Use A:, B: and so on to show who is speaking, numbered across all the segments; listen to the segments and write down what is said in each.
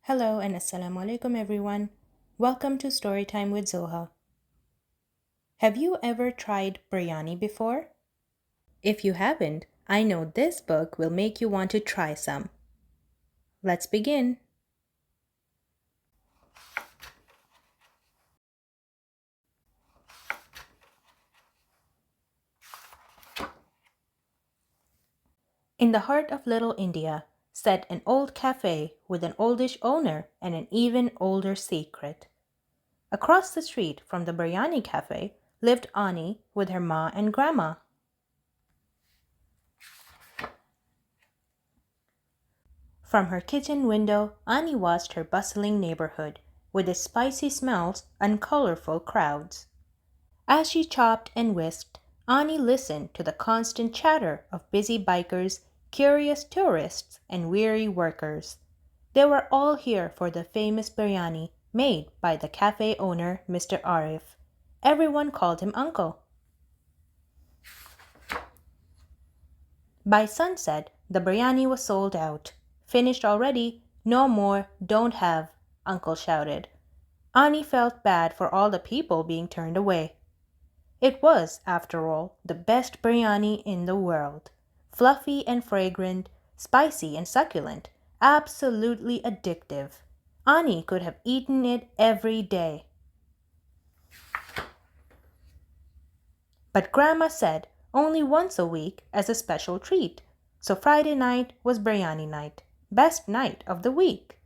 A: Hello and assalamu alaikum everyone. Welcome to Storytime with Zoha. Have you ever tried biryani before? If you haven't, I know this book will make you want to try some. Let's begin. In the heart of Little India sat an old cafe with an oldish owner and an even older secret. Across the street from the biryani cafe lived Anni with her ma and grandma. From her kitchen window, Anni watched her bustling neighborhood, with its spicy smells and colorful crowds. As she chopped and whisked, Anni listened to the constant chatter of busy bikers, curious tourists, and weary workers. They were all here for the famous biryani made by the cafe owner, Mr. Arif. Everyone called him Uncle. By sunset, the biryani was sold out. Finished already, no more, don't have, Uncle shouted. Anni felt bad for all the people being turned away. It was, after all, the best biryani in the world. Fluffy and fragrant, spicy and succulent, absolutely addictive. Anni could have eaten it every day. But Grandma said only once a week as a special treat. So Friday night was biryani night, best night of the week.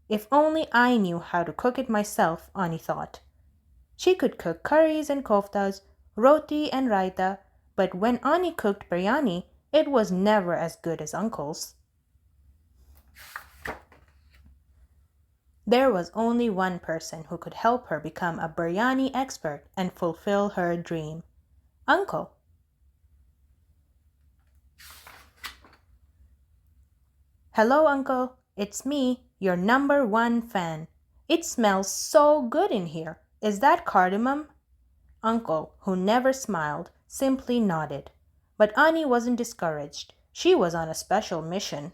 A: If only I knew how to cook it myself, Anni thought. She could cook curries and koftas, roti and raita, but when Anni cooked biryani, it was never as good as Uncle's. There was only one person who could help her become a biryani expert and fulfill her dream. Uncle. Hello, Uncle. It's me, your number one fan. It smells so good in here. Is that cardamom? Uncle, who never smiled, simply nodded. But Anni wasn't discouraged. She was on a special mission.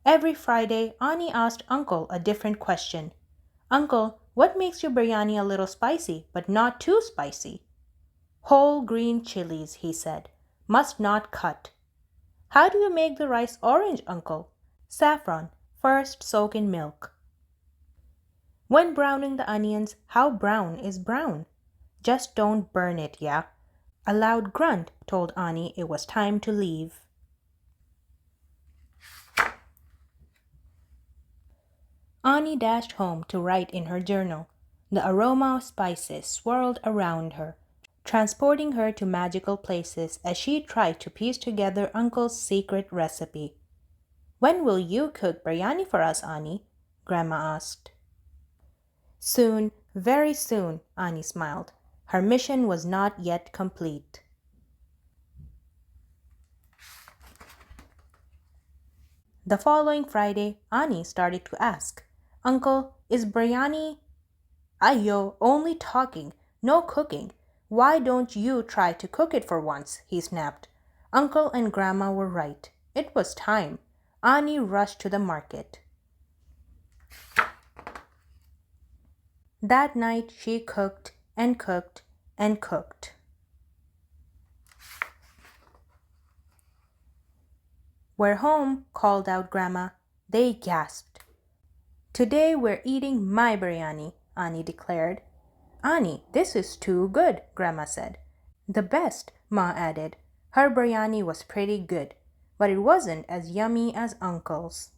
A: Every Friday, Anni asked Uncle a different question. Uncle, what makes your biryani a little spicy, but not too spicy? Whole green chilies, he said. Must not cut. How do you make the rice orange, Uncle? Saffron, first soak in milk. When browning the onions, how brown is brown? Just don't burn it, yeah? A loud grunt told Anni it was time to leave. Anni dashed home to write in her journal. The aroma of spices swirled around her, transporting her to magical places as she tried to piece together Uncle's secret recipe. When will you cook biryani for us, Anni? Grandma asked. Soon, very soon, Anni smiled. Her mission was not yet complete. The following Friday, Anni started to ask, Uncle, is biryani? Ayo, only talking, no cooking. Why don't you try to cook it for once? He snapped. Uncle and Grandma were right. It was time. Anni rushed to the market. That night she cooked and cooked and cooked. We're home, called out Grandma. They gasped. Today we're eating my biryani, Anni declared. Anni, this is too good, Grandma said. The best, Ma added. Her biryani was pretty good, but it wasn't as yummy as Uncle's.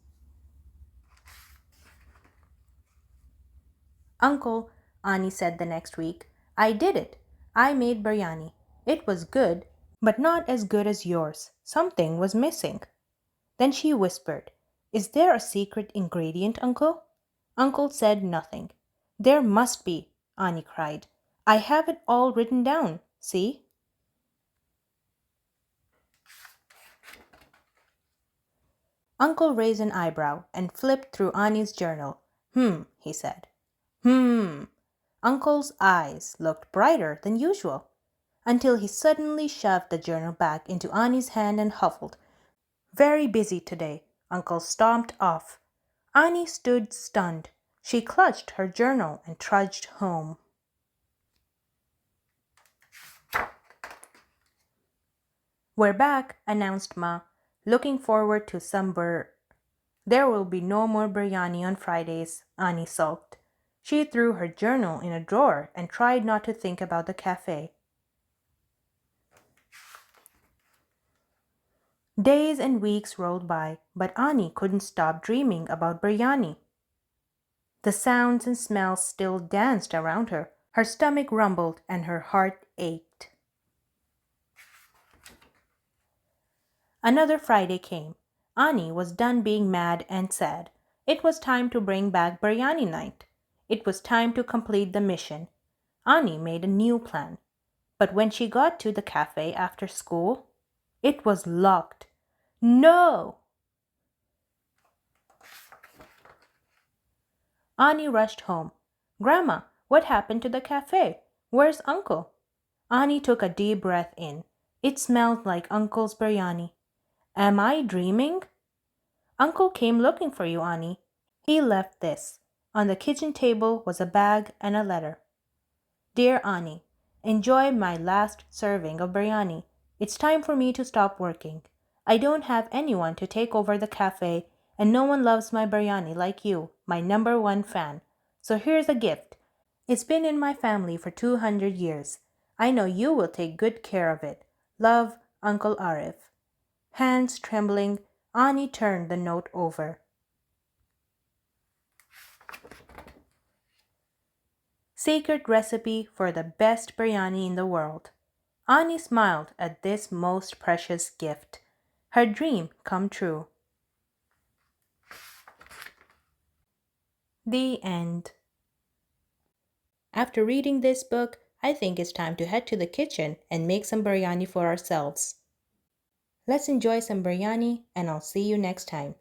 A: Uncle, Anni said the next week, I did it. I made biryani. It was good, but not as good as yours. Something was missing. Then she whispered, Is there a secret ingredient, Uncle? Uncle said nothing. There must be, Anni cried. I have it all written down. See? Uncle raised an eyebrow and flipped through Anni's journal. He said. Uncle's eyes looked brighter than usual, until he suddenly shoved the journal back into Anni's hand and huffled. Very busy today. Uncle stomped off. Annie stood stunned. She clutched her journal and trudged home. "We're back," announced Ma. "Looking forward to some There will be no more biryani on Fridays," Annie sulked. She threw her journal in a drawer and tried not to think about the cafe. Days and weeks rolled by, but Annie couldn't stop dreaming about biryani. The sounds and smells still danced around her. Her stomach rumbled and her heart ached. Another Friday came. Annie was done being mad and sad. It was time to bring back biryani night. It was time to complete the mission. Annie made a new plan. But when she got to the cafe after school, it was locked. No! Annie rushed home. "Grandma, what happened to the cafe? Where's Uncle?" Annie took a deep breath in. It smelled like Uncle's biryani. "Am I dreaming?" "Uncle came looking for you, Annie. He left this." On the kitchen table was a bag and a letter. "Dear Annie, enjoy my last serving of biryani. It's time for me to stop working. I don't have anyone to take over the cafe, and no one loves my biryani like you, my #1 fan. So here's a gift. It's been in my family for 200 years. I know you will take good care of it. Love, Uncle Arif." Hands trembling, Annie turned the note over. Secret recipe for the best biryani in the world. Annie smiled at this most precious gift. Her dream come true. The end. After reading this book, I think it's time to head to the kitchen and make some biryani for ourselves. Let's enjoy some biryani, and I'll see you next time.